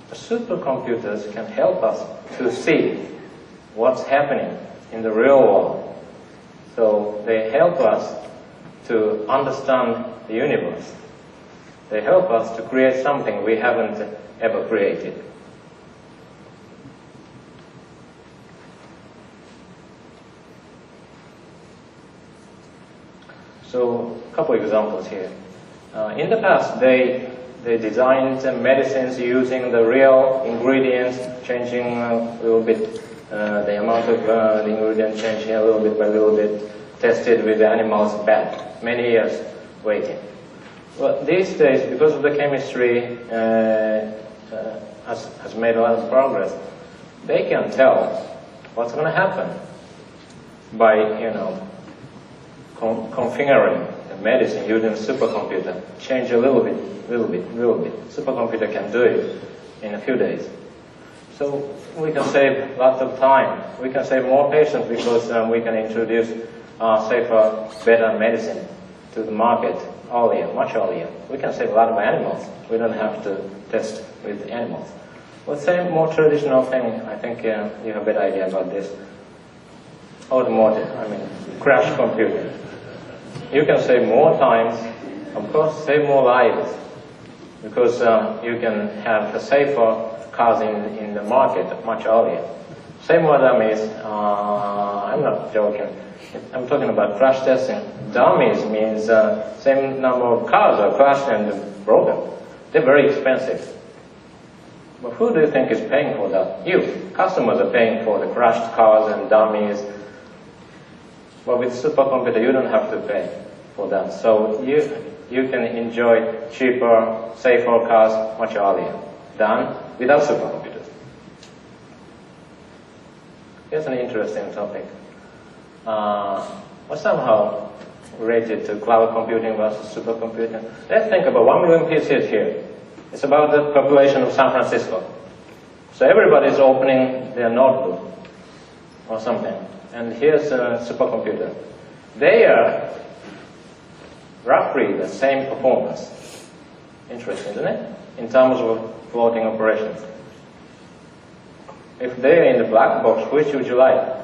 The supercomputers can help us to see what's happening in the real world. So they help us to understand the universe. They help us to create something we haven't ever created. So, a couple examples here. In the past, they designed medicines using the real ingredients, changing a little bit the amount of the ingredient, changing a little bit by little bit, tested with the animals back, many years waiting. Well, these days, because of the chemistry has made a lot of progress, they can tell what's going to happen by, configuring the medicine using a supercomputer. Change a little bit. Supercomputer can do it in a few days. So we can save lots of time. We can save more patients because we can introduce safer, better medicine to the market earlier, much earlier. We can save a lot of animals. We don't have to test with animals. Let's say more traditional thing. I think you have a better idea about this. Automotive, crash computing. You can save more time, of course, save more lives, because you can have safer cars in the market much earlier. Same what that means, I'm not joking. I'm talking about crash testing. Dummies means same number of cars are crashed and broken. They're very expensive. But who do you think is paying for that? You. Customers are paying for the crashed cars and dummies. But with supercomputer, you don't have to pay for that. So you can enjoy cheaper, safer cars much earlier than without supercomputers. Here's an interesting topic. Well, somehow related to cloud computing versus supercomputing. Let's think about 1 million PCs here. It's about the population of San Francisco. So everybody's opening their notebook or something. And here's a supercomputer. They are roughly the same performance. Interesting, isn't it? In terms of floating operations. If they're in the black box, which would you like?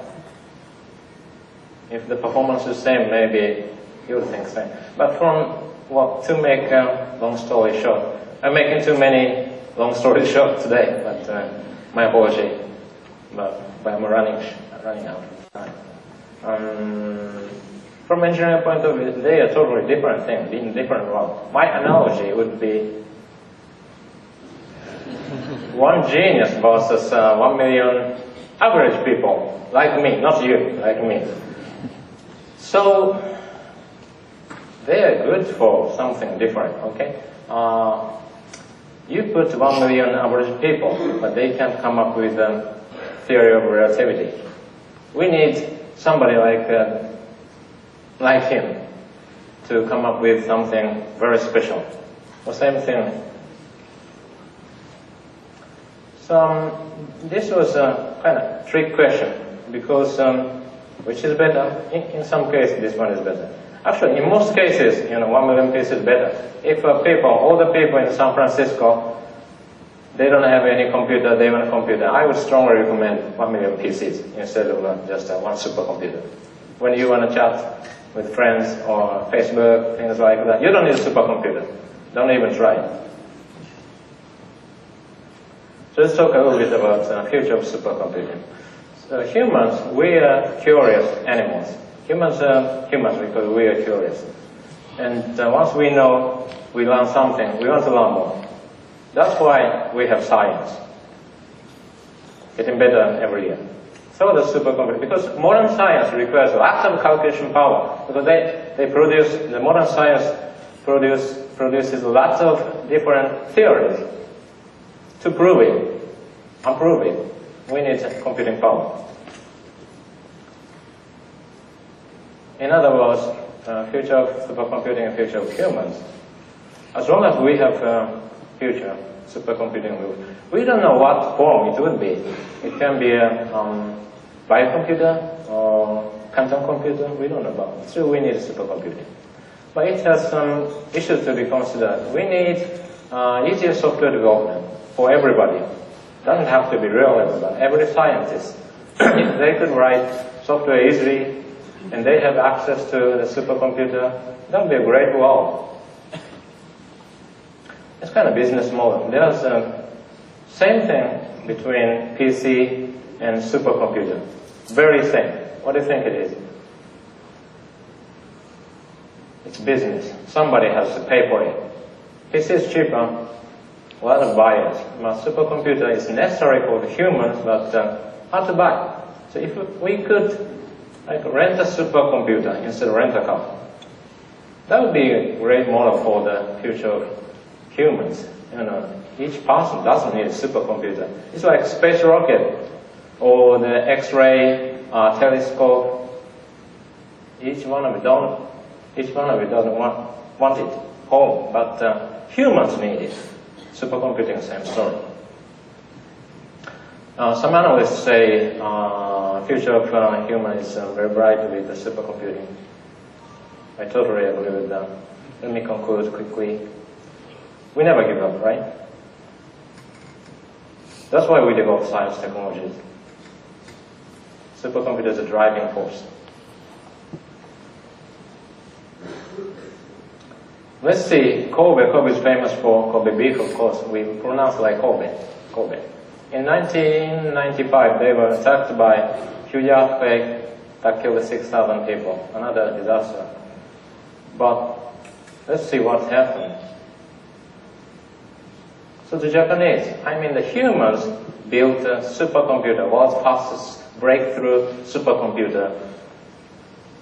If the performance is the same, maybe you would think same. But to make a long story short, I'm making too many long stories short today, but my apology. But I'm running out of time. From engineering point of view, they are totally different things, in different worlds. My analogy would be one genius versus 1 million average people, like me, not you, like me. So, they are good for something different, okay? You put 1 million average people, but they can't come up with a theory of relativity. We need somebody like him to come up with something very special. The same thing. So this was a kind of trick question because which is better? In some cases, this one is better. Actually, in most cases, 1 million pieces is better. If all the people in San Francisco, they don't have any computer, they want a computer, I would strongly recommend 1 million PCs instead of just one supercomputer. When you want to chat with friends or Facebook, things like that, you don't need a supercomputer. Don't even try it. So let's talk a little bit about the future of supercomputing. So humans, we are curious animals. Humans are humans because we are curious. And once we know, we learn something, we want to learn more. That's why we have science. Getting better every year. So the supercomputer, because modern science requires lots of calculation power, because the modern science produces lots of different theories. To prove it, unprove it, we need computing power. In other words, future of supercomputing and future of humans. As long as we have future supercomputing, we don't know what form it would be. It can be a biocomputer or quantum computer, we don't know about it. So we need supercomputing. But it has some issues to be considered. We need easier software development for everybody. Doesn't have to be real everybody. Every scientist, if they could write software easily and they have access to the supercomputer, that would be a great world. It's kind of business model. There's a same thing between PC and supercomputer. Very same. What do you think it is? It's business. Somebody has to pay for it. PC is cheaper. A lot of buyers. But supercomputer is necessary for the humans, but hard to buy. So if we could rent a supercomputer instead of rent a car, that would be a great model for the future of humans. Each person doesn't need a supercomputer. It's like a space rocket or the X-ray telescope. Each one of it doesn't want it home, but humans need it. Supercomputing, same story. Some analysts say future of human is very bright with the supercomputing. I totally agree with that. Let me conclude quickly. We never give up, right? That's why we develop science technologies. Supercomputer is a driving force. Let's see, Kobe. Kobe is famous for Kobe beef, of course. We pronounce like Kobe. Kobe. In 1995, they were attacked by a huge earthquake that killed 6,000 people. Another disaster. But let's see what happened. So the Japanese, the humans built a supercomputer, world's fastest breakthrough supercomputer,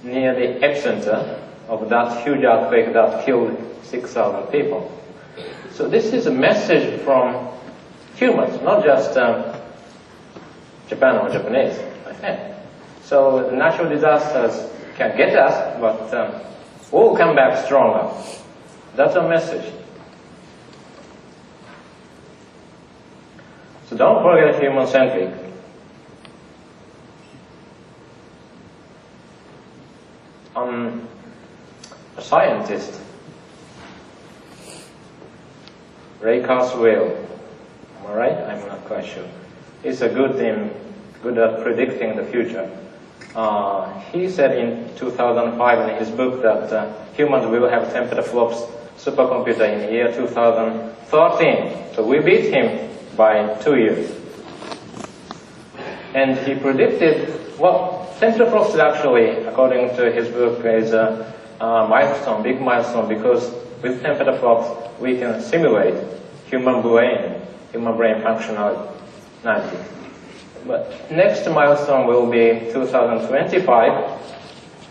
near the epicenter of that huge earthquake that killed 6,000 people. So this is a message from humans, not just Japan or Japanese. my friend. So the natural disasters can get us, but we'll come back stronger. That's our message. So don't forget human-centric. A scientist, Ray Kurzweil, am I right? I'm not quite sure. He's a good at predicting the future. He said in 2005 in his book that humans will have 10 petaflops supercomputer in the year 2013. So we beat him by 2 years. And he predicted, well, 10 petaflops is actually, according to his book, is a milestone, big milestone, because with 10 petaflops we can simulate human brain functionality. But next milestone will be 2025,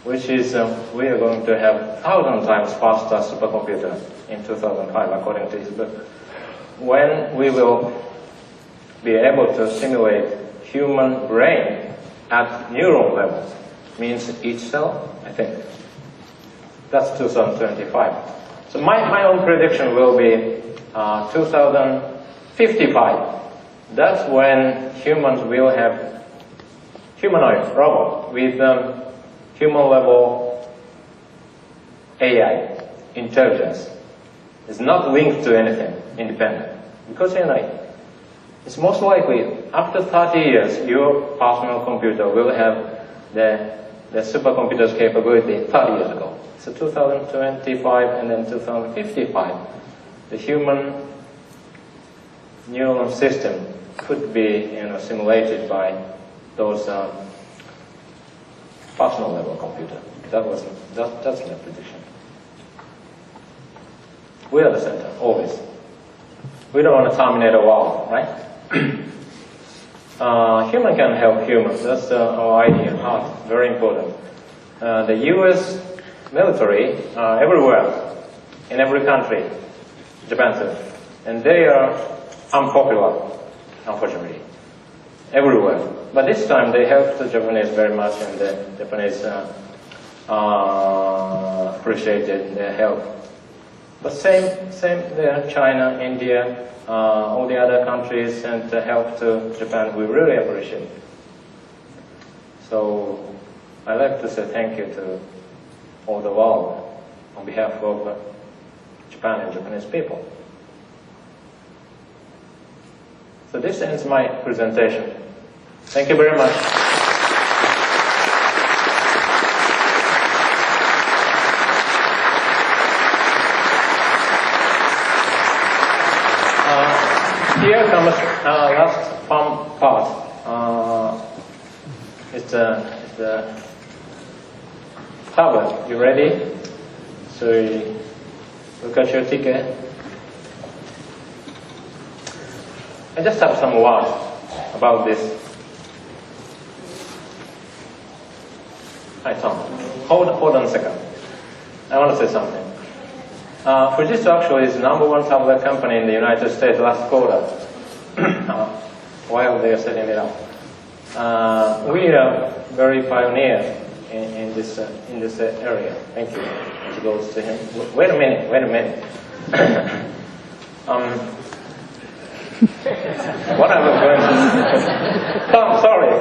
which is we are going to have 1,000 times faster supercomputer in 2005, according to his book, when we will be able to simulate human brain at neuron level, means each cell, I think. That's 2025. So my own prediction will be 2055. That's when humans will have humanoid robot with human level AI, intelligence. It's not linked to anything independent. Because it's most likely after 30 years your personal computer will have the supercomputer's capability 30 years ago. So 2025 and then 2055, the human neural system could be simulated by those personal level computer. That's my prediction. We are the center, always. We don't want to terminate a world, right? Human can help humans. That's our idea. Very important. The U.S. military are everywhere, in every country, Japan too, and they are unpopular, unfortunately, everywhere. But this time they helped the Japanese very much, and the Japanese appreciated their help. But same there, China, India, all the other countries sent help to Japan. We really appreciate it. So I'd like to say thank you to all the world on behalf of Japan and Japanese people. So this ends my presentation. Thank you very much. Here comes last fun part. It's the tablet. You ready? So you look at your ticket. I just have some words about this. Hi Tom. Hold on a second. I want to say something. Fujitsu actually is the #1 tablet company in the United States last quarter, while they are setting it up. We are very pioneer in this area. Thank you. It goes to him. Wait a minute. What am I going to say? Tom, sorry.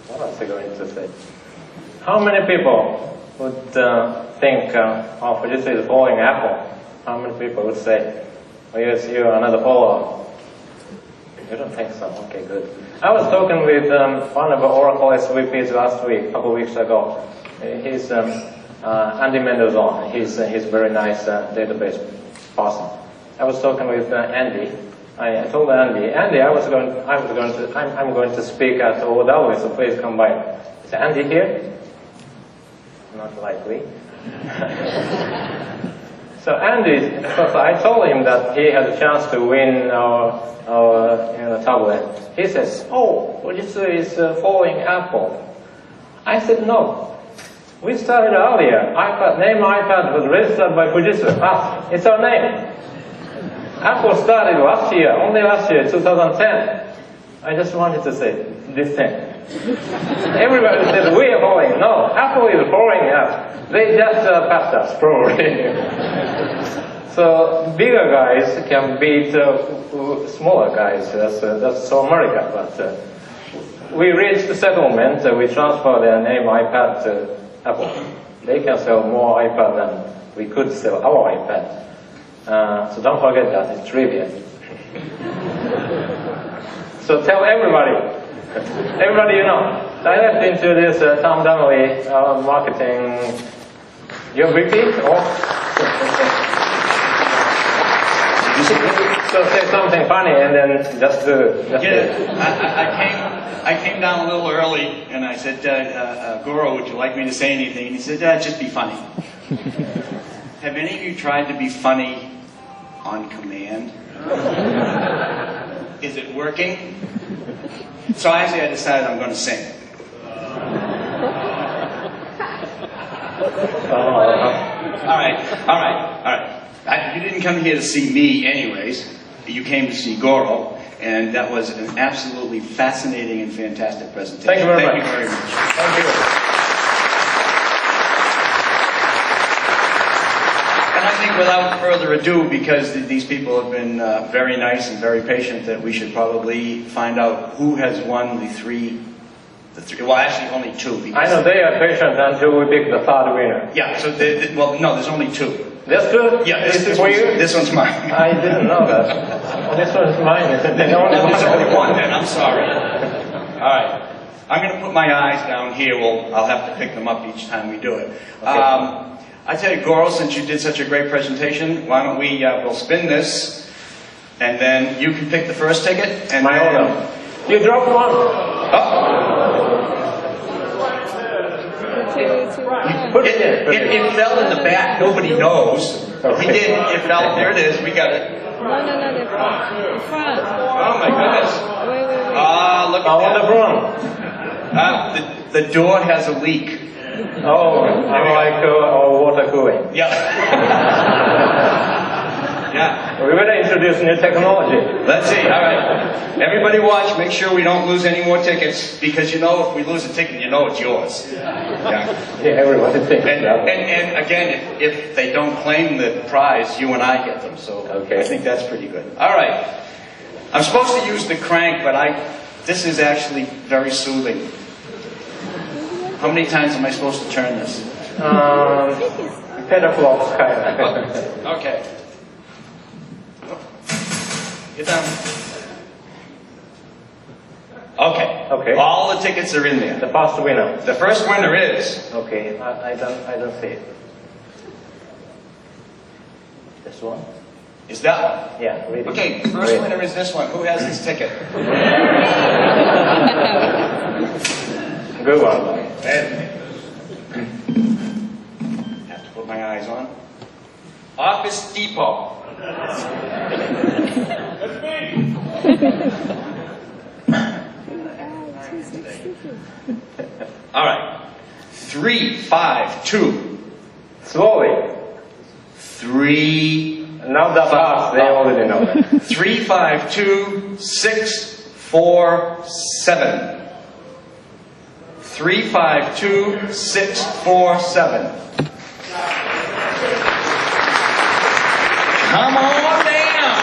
What was I going to say? How many people would think Fujitsu is following Apple? How many people would say, oh yes, you're another follower? You don't think so? Okay, good. I was talking with one of the Oracle SVPs last week, a couple of weeks ago. He's Andy Mendelsohn. He's a very nice database person. I was talking with Andy. I told Andy, I'm going to speak at OW, so please come by. Is Andy here? Not likely. So Andy, I told him that he had a chance to win our tablet. He says, oh, Fujitsu is following Apple. I said, no. We started earlier. iPad was registered by Fujitsu. It's our name. Apple started only last year, 2010. I just wanted to say this thing. Everybody said we are following. No, Apple is following us. They just passed us, probably. So bigger guys can beat smaller guys. That's so American. But we reached the settlement. We transferred their name iPad to Apple. They can sell more iPad than we could sell our iPad. So don't forget that. It's trivia. So tell everybody you know. I left into this Tom Donnelly marketing. You repeat or? So say something funny and then just do. I came down a little early and I said, Goro, would you like me to say anything? And he said, just be funny. Have any of you tried to be funny on command? Is it working? So actually I decided I'm going to sing. All right. You didn't come here to see me anyways. You came to see Goro, and that was an absolutely fascinating and fantastic presentation. Thank you very much. Thank you. And I think without further ado, because these people have been very nice and very patient, that we should probably find out who has won the three, well actually only two. I know they are patient until we pick the third winner. Yeah, so, no, there's only two. That's good? Yeah, this one's mine. I didn't know that. This one's mine. There's only one then, I'm sorry. Alright. I'm going to put my eyes down here. I'll have to pick them up each time we do it. Okay. I tell you, Goro, since you did such a great presentation, why don't we'll spin this, and then you can pick the first ticket. And my own. You dropped one. Oh. It fell in the back. Nobody knows. Okay. We did. It fell. There it is. We got it. No, the front. Oh my goodness. Wait. Look at that. The front. The door has a leak. Oh, like water cooling. Yeah. Yeah. We better introduce new technology. Let's see. All right. Everybody watch. Make sure we don't lose any more tickets, because you know if we lose a ticket, you know it's yours. Yeah. Yeah, everybody thinks that. And again, if they don't claim the prize, you and I get them. So okay. I think that's pretty good. All right. I'm supposed to use the crank, but this is actually very soothing. How many times am I supposed to turn this? Petaflops kind of. Okay. Get down. Okay. All the tickets are in there. The first winner. The first winner is. Okay. I don't see it. This one. Is that one? Yeah. Really. Okay. First winner is this one. Who has this ticket? Good one. Have to put my eyes on. Office Depot. All right. 3, 5, 2. Slowly. 3. Now the fast, they already know that. 3, 5, 2, 6, 4, 7. 3, 5, 2, 6, 4, 7. Come on down.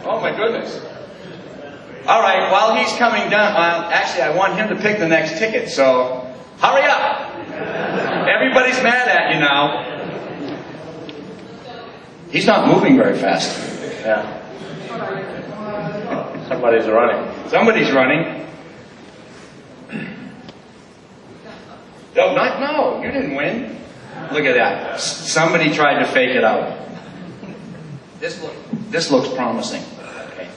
Oh my goodness. All right, while he's coming down, actually I want him to pick the next ticket, so hurry up. Everybody's mad at you now. He's not moving very fast. Yeah. Somebody's running. Somebody's running. No, you didn't win. Look at that. Somebody tried to fake it out. This looks promising. Okay.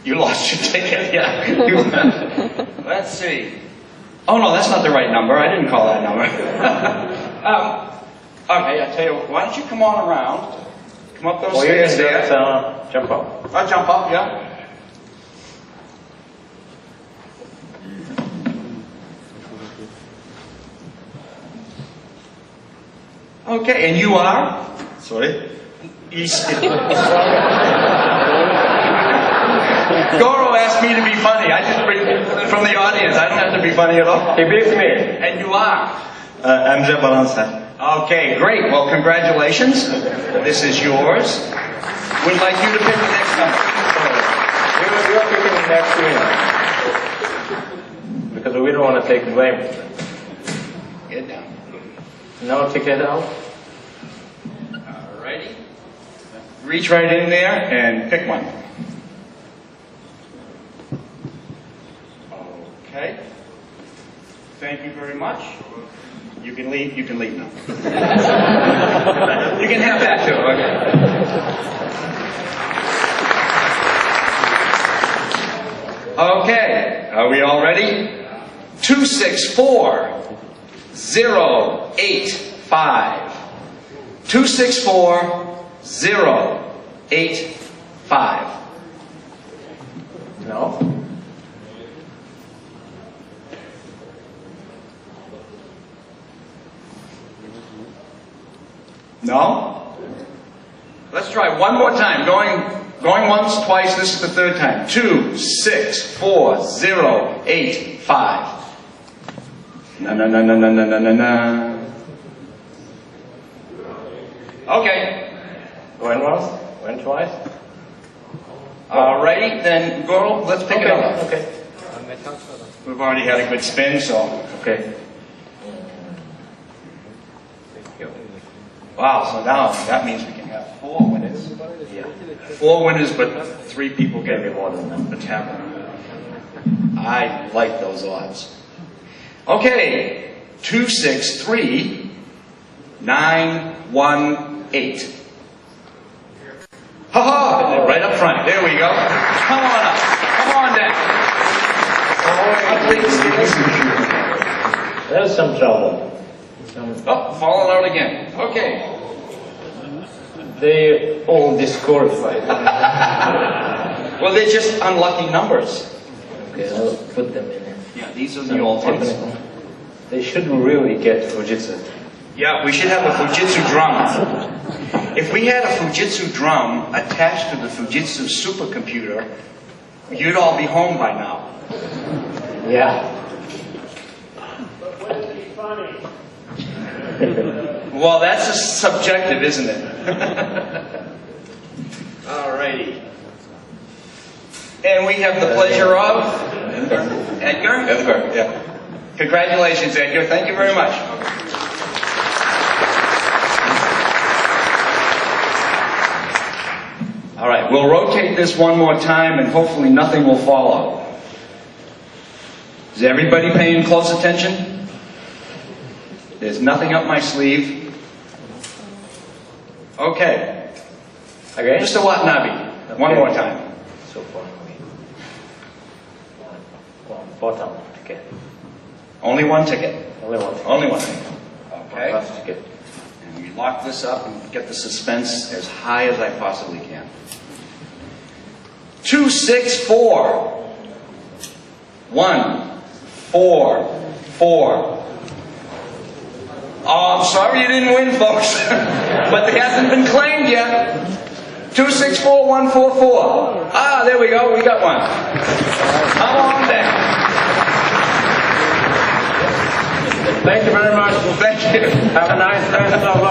You lost your ticket, yeah. Let's see. Oh no, that's not the right number. I didn't call that number. Okay, I tell you, why don't you come on around? Come up those stairs there. Jump up. I'll jump up, yeah. Okay, and you are? Sorry? Goro asked me to be funny. I just bring from the audience. I don't have to be funny at all. He beats me. And you are? Emre Baransa. Okay, great. Well, congratulations. This is yours. Would like you to pick the next number. You are picking the next winner. Because we don't want to take blame. Get down. No ticket out. Alrighty. Reach right in there and pick one. Okay. Thank you very much. You can leave. You can leave now. You can have that too. Okay. Okay. Are we all ready? 264-085. 264-085. No. No? Let's try one more time. Going once, twice, this is the third time. 264-085. No. Okay. Went once, went twice. Alrighty, then Goro, let's pick it up. Okay. We've already had a good spin, so. Okay. Wow, so now that means we can have 4 winners. Yeah. 4 winners, but 3 people get Maybe more than that. a tablet. I like those odds. Okay, 263-918. Ha-ha! Right up front. There we go. Come on up. Come on down. There's some trouble. Oh, falling out again. Okay. They all disqualified. Well, they're just unlucky numbers. Okay, I'll put them in. Yeah, these are the old ones. They should really get Fujitsu. Yeah, we should have a Fujitsu drum. If we had a Fujitsu drum attached to the Fujitsu supercomputer, you'd all be home by now. Yeah. Well, that's subjective, isn't it? Alrighty. And we have the pleasure of Edgar? Edgar, yeah. Congratulations, Edgar. Thank you very much. All right, we'll rotate this one more time and hopefully nothing will fall out. Is everybody paying close attention? There's nothing up my sleeve. Okay. Again? Mr. Watanabe, one more time. So far. One bottom ticket. Only one ticket. Only one ticket. Only one ticket. Okay. Last ticket. And we lock this up and get the suspense as high as I possibly can. 264-144. Oh, I'm sorry you didn't win, folks. But it hasn't been claimed yet. 264-144. Ah, there we go. We got one. Come on down. Thank you very much. Thank you. Have a nice rest of